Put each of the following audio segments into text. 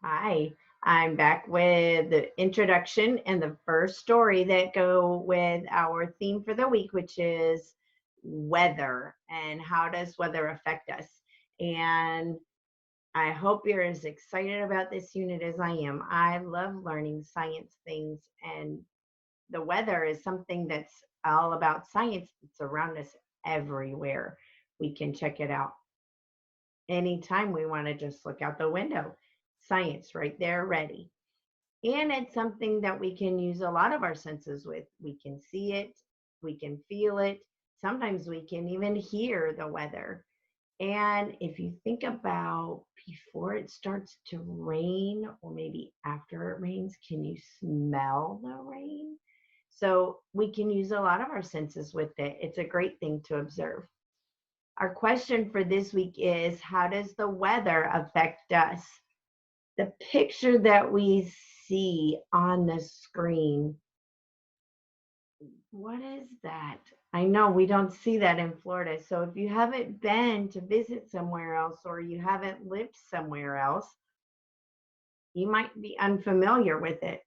Hi, I'm back with the introduction and the first story that go with our theme for the week, which is weather and how does weather affect us. And I hope you're as excited about this unit as I am. I love learning science things, and the weather is something that's all about science. It's around us everywhere. We can check it out anytime we want to just look out the window. Science right there, ready. And it's something that we can use a lot of our senses with. We can see it, we can feel it. Sometimes we can even hear the weather. And if you think about before it starts to rain, or maybe after it rains, can you smell the rain? So we can use a lot of our senses with it. It's a great thing to observe. Our question for this week is, how does the weather affect us? The picture that we see on the screen, what is that? I know we don't see that in Florida. So if you haven't been to visit somewhere else or you haven't lived somewhere else, you might be unfamiliar with it.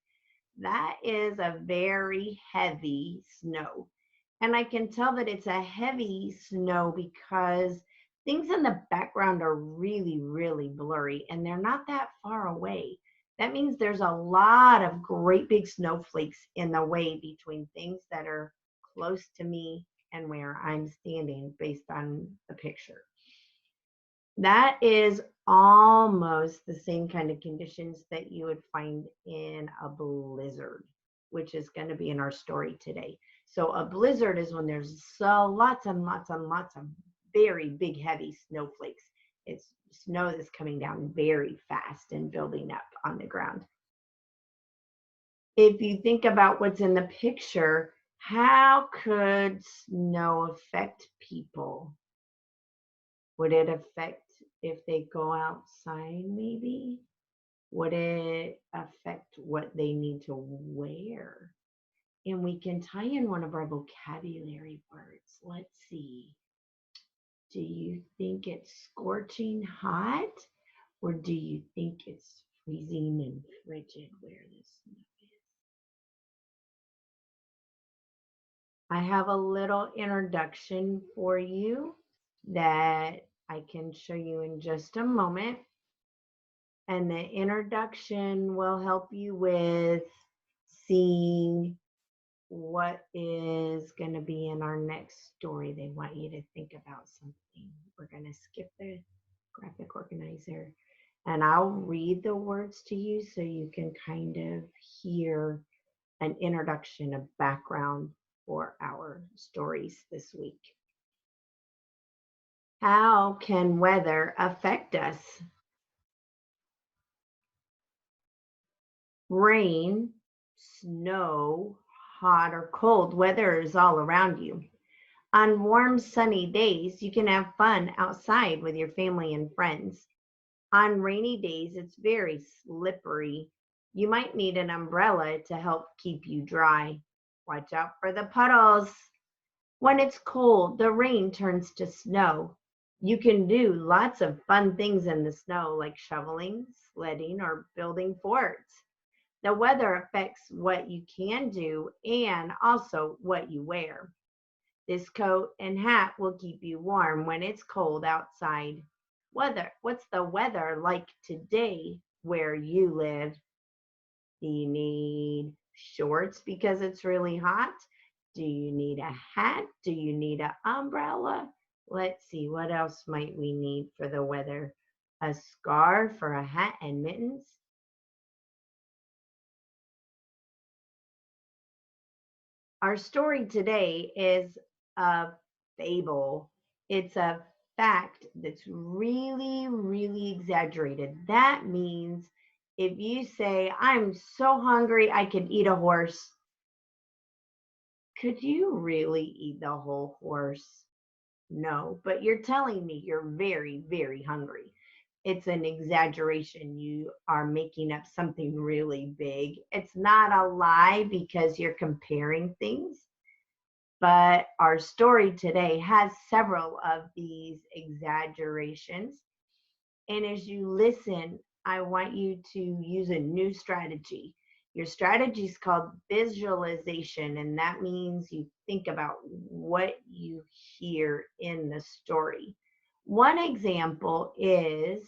That is a very heavy snow. And I can tell that it's a heavy snow because things in the background are really, really blurry and they're not that far away. That means there's a lot of great big snowflakes in the way between things that are close to me and where I'm standing based on the picture. That is almost the same kind of conditions that you would find in a blizzard, which is going to be in our story today. So a blizzard is when there's so lots and lots and lots of very big, heavy snowflakes. It's snow that's coming down very fast and building up on the ground. If you think about what's in the picture, how could snow affect people? Would it affect if they go outside, maybe? Would it affect what they need to wear? And we can tie in one of our vocabulary words. Let's see. Do you think it's scorching hot? Or do you think it's freezing and frigid where the snow is? I have a little introduction for you that I can show you in just a moment. And the introduction will help you with seeing what is going to be in our next story. They want you to think about something. We're going to skip the graphic organizer and I'll read the words to you so you can kind of hear an introduction, a background for our stories this week. How can weather affect us? Rain, snow, hot or cold weather is all around you. On warm, sunny days, you can have fun outside with your family and friends. On rainy days, it's very slippery. You might need an umbrella to help keep you dry. Watch out for the puddles. When it's cold, the rain turns to snow. You can do lots of fun things in the snow, like shoveling, sledding, or building forts. The weather affects what you can do and also what you wear. This coat and hat will keep you warm when it's cold outside. What's the weather like today where you live? Do you need shorts because it's really hot? Do you need a hat? Do you need an umbrella? Let's see, what else might we need for the weather? A scarf or a hat and mittens? Our story today is a fable. It's a fact that's really, really exaggerated. That means if you say, I'm so hungry, I could eat a horse, could you really eat the whole horse? No, but you're telling me you're very, very hungry. It's an exaggeration. You are making up something really big. It's not a lie because you're comparing things. But our story today has several of these exaggerations. And as you listen, I want you to use a new strategy. Your strategy is called visualization, and that means you think about what you hear in the story. One example is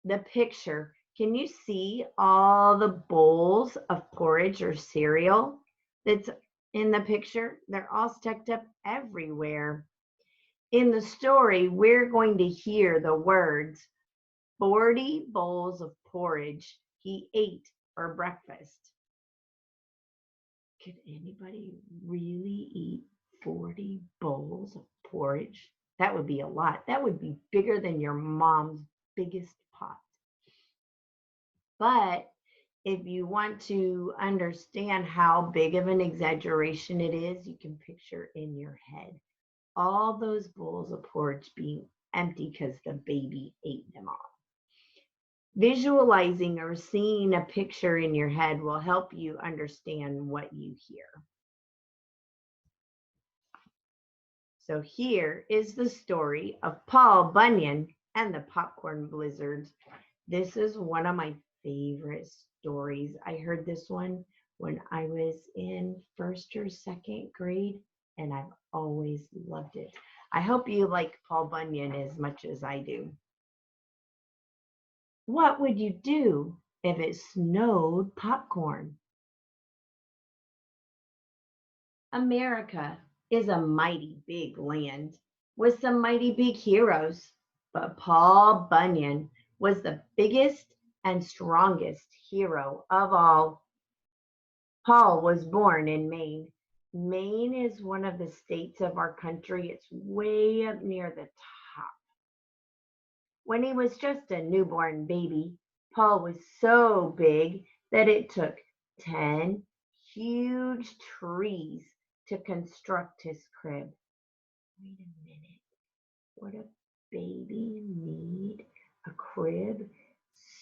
the picture. Can you see all the bowls of porridge or cereal that's in the picture? They're all stacked up everywhere. In the story, we're going to hear the words 40 bowls of porridge he ate for breakfast. Could anybody really eat 40 bowls of porridge? That would be a lot. That would be bigger than your mom's biggest pot. But if you want to understand how big of an exaggeration it is, you can picture in your head all those bowls of porridge being empty because the baby ate them all. Visualizing or seeing a picture in your head will help you understand what you hear. So here is the story of Paul Bunyan and the popcorn blizzard. This is one of my favorite stories. I heard this one when I was in first or second grade, and I've always loved it. I hope you like Paul Bunyan as much as I do. What would you do if it snowed popcorn? America is a mighty big land with some mighty big heroes, but Paul Bunyan was the biggest and strongest hero of all. Paul was born in Maine. Maine is one of the states of our country. It's way up near the top. When he was just a newborn baby, Paul was so big that it took 10 huge trees to construct his crib. Wait a minute. Would a baby need a crib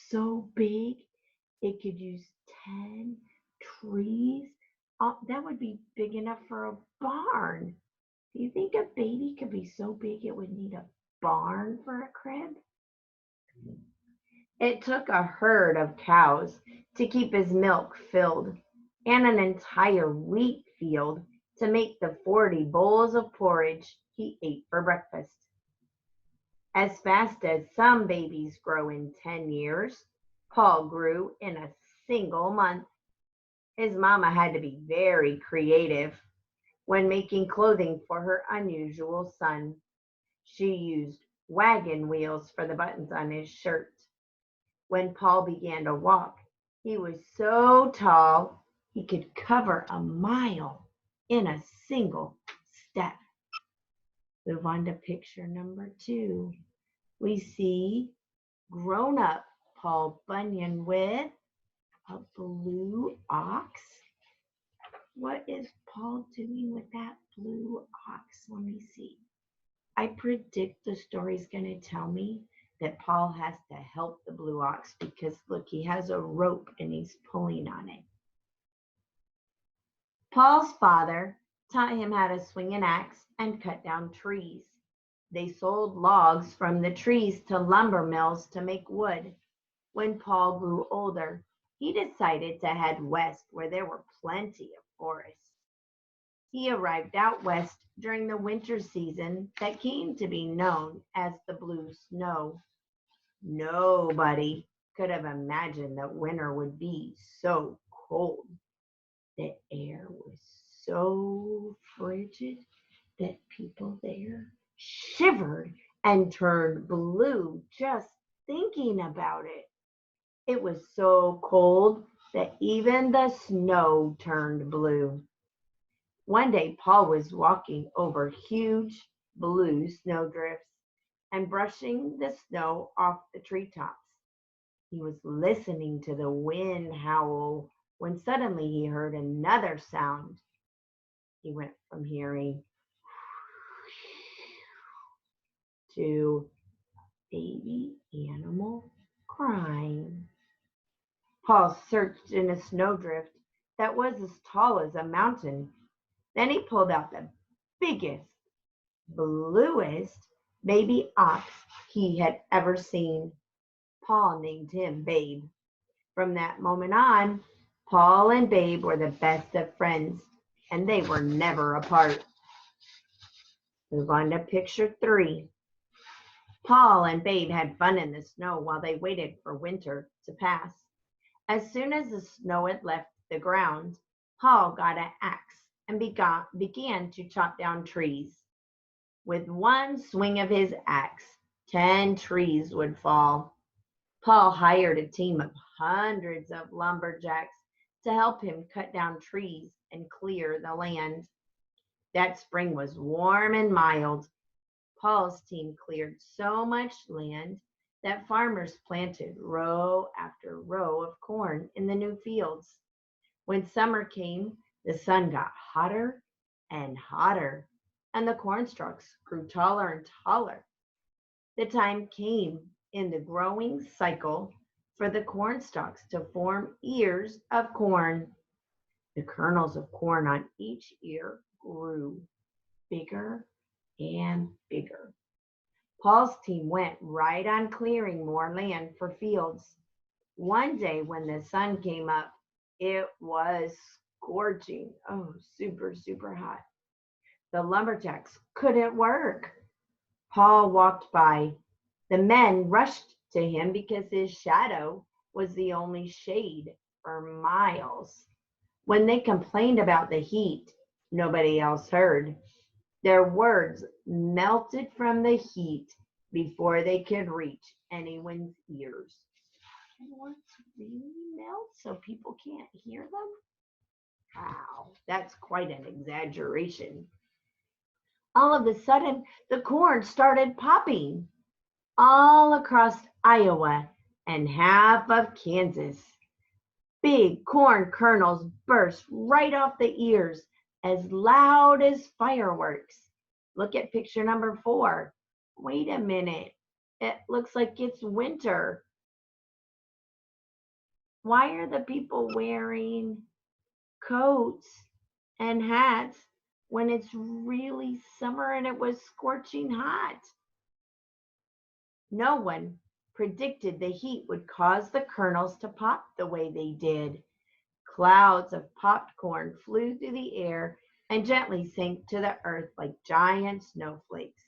so big it could use 10 trees? That would be big enough for a barn. Do you think a baby could be so big it would need a barn for a crib? It took a herd of cows to keep his milk filled and an entire wheat field to make the 40 bowls of porridge he ate for breakfast. As fast as some babies grow in 10 years, Paul grew in a single month. His mama had to be very creative when making clothing for her unusual son. She used wagon wheels for the buttons on his shirt. When Paul began to walk, he was so tall he could cover a mile in a single step. Move on to picture number 2. We see grown up Paul Bunyan with a blue ox. What is Paul doing with that blue ox? Let me see. I predict the story's going to tell me that Paul has to help the blue ox because look, he has a rope and he's pulling on it. Paul's father taught him how to swing an axe and cut down trees. They sold logs from the trees to lumber mills to make wood. When Paul grew older, he decided to head west where there were plenty of forests. He arrived out west during the winter season that came to be known as the Blue Snow. Nobody could have imagined that winter would be so cold. The air was so frigid that people there shivered and turned blue just thinking about it. It was so cold that even the snow turned blue. One day, Paul was walking over huge blue snowdrifts and brushing the snow off the treetops. He was listening to the wind howl when suddenly he heard another sound. He went from hearing to a baby animal crying. Paul searched in a snowdrift that was as tall as a mountain. Then he pulled out the biggest, bluest baby ox he had ever seen. Paul named him Babe. From that moment on, Paul and Babe were the best of friends, and they were never apart. Move on to picture 3. Paul and Babe had fun in the snow while they waited for winter to pass. As soon as the snow had left the ground, Paul got an axe and began to chop down trees. With one swing of his axe, 10 trees would fall. Paul hired a team of hundreds of lumberjacks to help him cut down trees and clear the land. That spring was warm and mild. Paul's team cleared so much land that farmers planted row after row of corn in the new fields. When summer came, the sun got hotter and hotter, and the corn stalks grew taller and taller. The time came in the growing cycle for the corn stalks to form ears of corn. The kernels of corn on each ear grew bigger and bigger. Paul's team went right on clearing more land for fields. One day when the sun came up, it was scorching. Oh, super, super hot. The lumberjacks couldn't work. Paul walked by. The men rushed to him because his shadow was the only shade for miles. When they complained about the heat, nobody else heard. Their words melted from the heat before they could reach anyone's ears. Words really melt so people can't hear them? Wow, that's quite an exaggeration. All of a sudden, the corn started popping all across Iowa and half of Kansas. Big corn kernels burst right off the ears as loud as fireworks. Look at picture number 4. Wait a minute. It looks like it's winter. Why are the people wearing coats and hats when it's really summer and it was scorching hot? No one predicted the heat would cause the kernels to pop the way they did. Clouds of popped corn flew through the air and gently sank to the earth like giant snowflakes.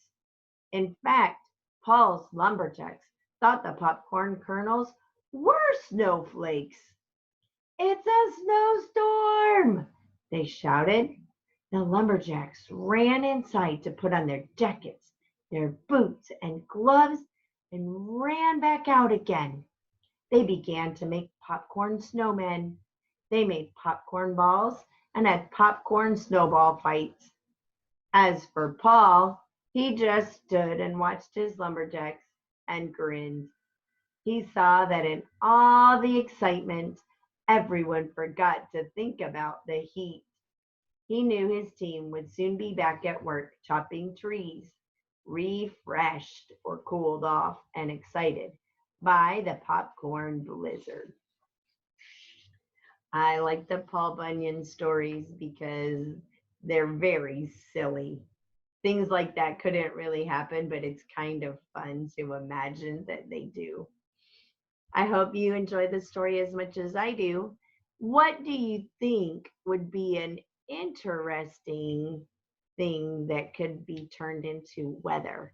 In fact, Paul's lumberjacks thought the popcorn kernels were snowflakes. "It's a snowstorm!" they shouted. The lumberjacks ran inside to put on their jackets, their boots, and gloves, and ran back out again. They began to make popcorn snowmen. They made popcorn balls and had popcorn snowball fights. As for Paul, he just stood and watched his lumberjacks and grinned. He saw that in all the excitement, everyone forgot to think about the heat. He knew his team would soon be back at work chopping trees, refreshed or cooled off and excited by the popcorn blizzard. I like the Paul Bunyan stories because they're very silly. Things like that couldn't really happen, but it's kind of fun to imagine that they do. I hope you enjoy the story as much as I do. What do you think would be an interesting thing that could be turned into weather?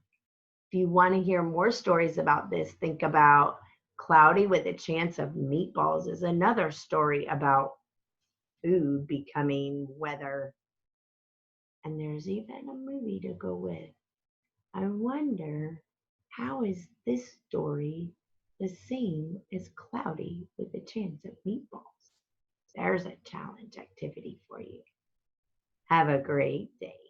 If you want to hear more stories about this, think about Cloudy with a Chance of Meatballs is another story about food becoming weather. And there's even a movie to go with. I wonder, how is this story the same as Cloudy with a Chance of Meatballs? There's a challenge activity for you. Have a great day.